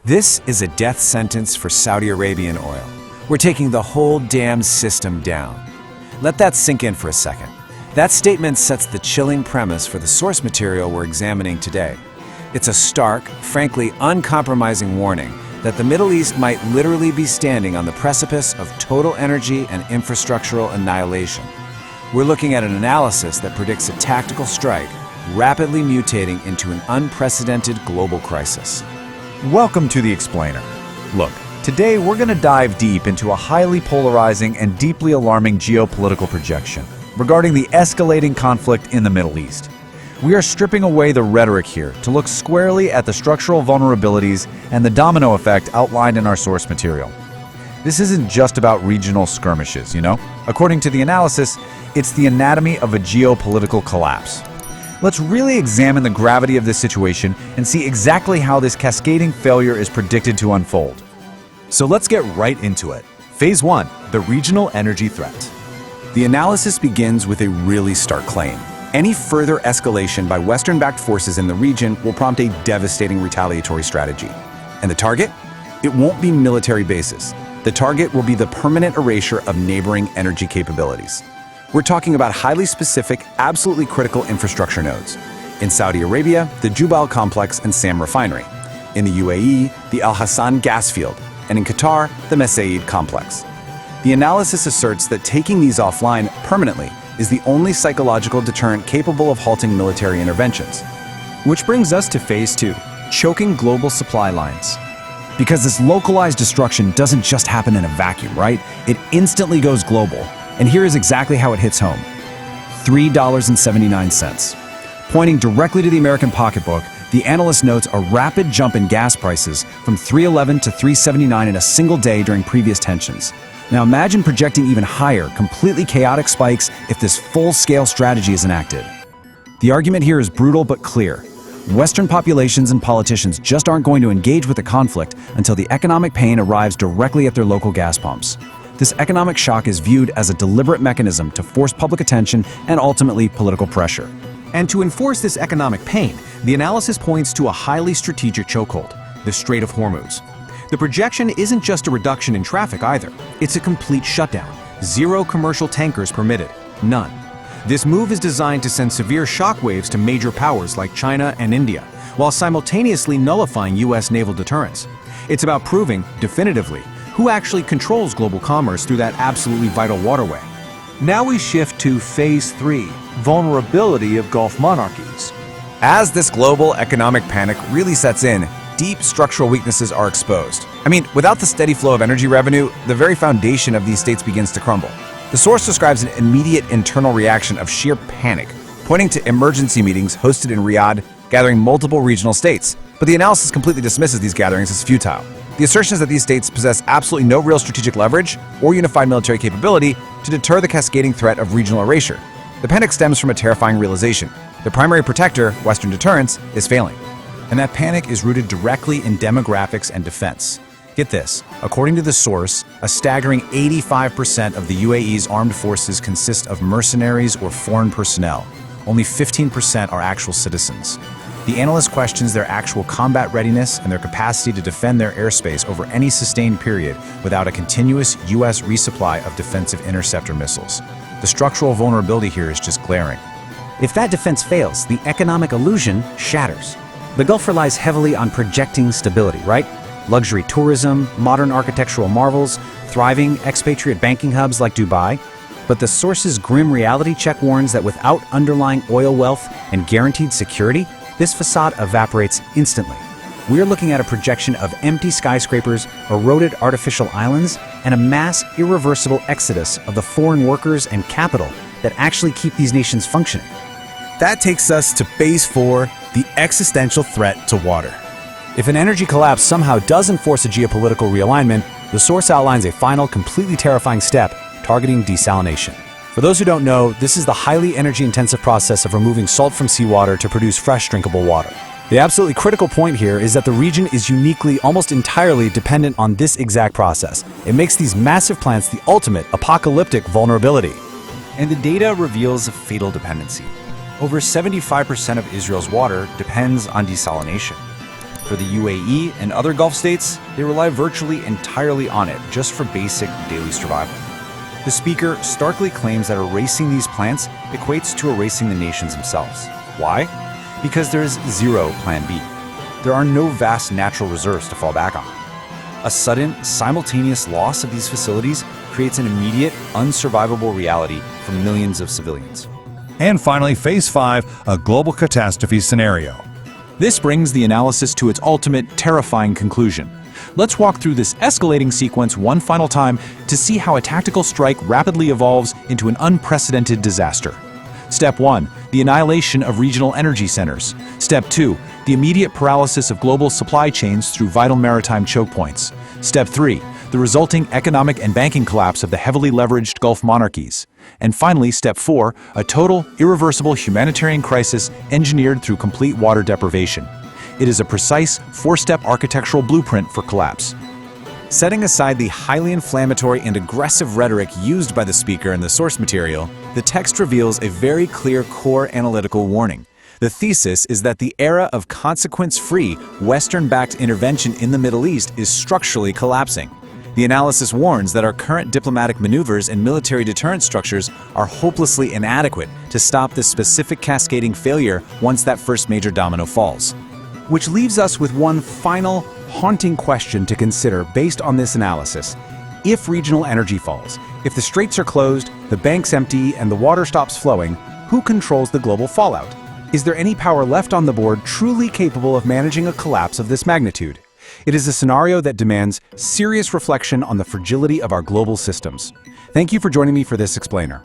This is a death sentence for Saudi Arabian oil. We're taking the whole damn system down. Let that sink in for a second. That statement sets the chilling premise for the source material we're examining today. It's a stark, frankly uncompromising warning that the Middle East might literally be standing on the precipice of total energy and infrastructural annihilation. We're looking at an analysis that predicts a tactical strike rapidly mutating into an unprecedented global crisis. Welcome to The Explainer. Look, today we're going to dive deep into a highly polarizing and deeply alarming geopolitical projection regarding the escalating conflict in the Middle East. We are stripping away the rhetoric here to look squarely at the structural vulnerabilities and the domino effect outlined in our source material. This isn't just about regional skirmishes, According to the analysis, it's the anatomy of a geopolitical collapse. Let's really examine the gravity of this situation and see exactly how this cascading failure is predicted to unfold. So let's get right into it. Phase 1, the regional energy threat. The analysis begins with a really stark claim. Any further escalation by Western-backed forces in the region will prompt a devastating retaliatory strategy. And the target? It won't be military bases. The target will be the permanent erasure of neighboring energy capabilities. We're talking about highly specific, absolutely critical infrastructure nodes. In Saudi Arabia, the Jubal complex and SAM refinery. In the UAE, the Al Hassan gas field. And in Qatar, the Mesaid complex. The analysis asserts that taking these offline permanently is the only psychological deterrent capable of halting military interventions. Which brings us to Phase 2, choking global supply lines. Because this localized destruction doesn't just happen in a vacuum, right? It instantly goes global. And here is exactly how it hits home. $3.79. Pointing directly to the American pocketbook, the analyst notes a rapid jump in gas prices from $3.11 to $3.79 in a single day during previous tensions. Now imagine projecting even higher, completely chaotic spikes if this full-scale strategy is enacted. The argument here is brutal but clear. Western populations and politicians just aren't going to engage with the conflict until the economic pain arrives directly at their local gas pumps. This economic shock is viewed as a deliberate mechanism to force public attention and ultimately political pressure. And to enforce this economic pain, the analysis points to a highly strategic chokehold, the Strait of Hormuz. The projection isn't just a reduction in traffic either. It's a complete shutdown. 0 commercial tankers permitted. None. This move is designed to send severe shockwaves to major powers like China and India, while simultaneously nullifying U.S. naval deterrence. It's about proving, definitively, who actually controls global commerce through that absolutely vital waterway. Now we shift to Phase 3, vulnerability of Gulf monarchies. As this global economic panic really sets in, deep structural weaknesses are exposed. Without the steady flow of energy revenue, the very foundation of these states begins to crumble. The source describes an immediate internal reaction of sheer panic, pointing to emergency meetings hosted in Riyadh, gathering multiple regional states. But the analysis completely dismisses these gatherings as futile. The assertion is that these states possess absolutely no real strategic leverage or unified military capability to deter the cascading threat of regional erasure. The panic stems from a terrifying realization. The primary protector, Western deterrence, is failing. And that panic is rooted directly in demographics and defense. Get this, according to the source, a staggering 85% of the UAE's armed forces consist of mercenaries or foreign personnel. Only 15% are actual citizens. The analyst questions their actual combat readiness and their capacity to defend their airspace over any sustained period without a continuous U.S. resupply of defensive interceptor missiles. The structural vulnerability here is just glaring. If that defense fails, the economic illusion shatters. The Gulf relies heavily on projecting stability, right? Luxury tourism, modern architectural marvels, thriving expatriate banking hubs like Dubai. But the source's grim reality check warns that without underlying oil wealth and guaranteed security, this facade evaporates instantly. We're looking at a projection of empty skyscrapers, eroded artificial islands, and a mass, irreversible exodus of the foreign workers and capital that actually keep these nations functioning. That takes us to Phase 4, the existential threat to water. If an energy collapse somehow does enforce a geopolitical realignment, the source outlines a final, completely terrifying step, targeting desalination. For those who don't know, this is the highly energy-intensive process of removing salt from seawater to produce fresh, drinkable water. The absolutely critical point here is that the region is uniquely, almost entirely dependent on this exact process. It makes these massive plants the ultimate apocalyptic vulnerability. And the data reveals a fatal dependency. Over 75% of Israel's water depends on desalination. For the UAE and other Gulf states, they rely virtually entirely on it just for basic daily survival. The speaker starkly claims that erasing these plants equates to erasing the nations themselves. Why? Because there is zero plan B. There are no vast natural reserves to fall back on. A sudden, simultaneous loss of these facilities creates an immediate, unsurvivable reality for millions of civilians. And finally, Phase 5, a global catastrophe scenario. This brings the analysis to its ultimate, terrifying conclusion. Let's walk through this escalating sequence one final time to see how a tactical strike rapidly evolves into an unprecedented disaster. Step 1. The annihilation of regional energy centers. Step 2. The immediate paralysis of global supply chains through vital maritime choke points. Step 3. The resulting economic and banking collapse of the heavily leveraged Gulf monarchies. And finally, Step 4. A total, irreversible humanitarian crisis engineered through complete water deprivation. It is a precise, four-step architectural blueprint for collapse. Setting aside the highly inflammatory and aggressive rhetoric used by the speaker in the source material, the text reveals a very clear core analytical warning. The thesis is that the era of consequence-free, Western-backed intervention in the Middle East is structurally collapsing. The analysis warns that our current diplomatic maneuvers and military deterrence structures are hopelessly inadequate to stop this specific cascading failure once that first major domino falls. Which leaves us with one final, haunting question to consider based on this analysis. If regional energy falls, if the straits are closed, the banks empty, and the water stops flowing, who controls the global fallout? Is there any power left on the board truly capable of managing a collapse of this magnitude? It is a scenario that demands serious reflection on the fragility of our global systems. Thank you for joining me for this explainer.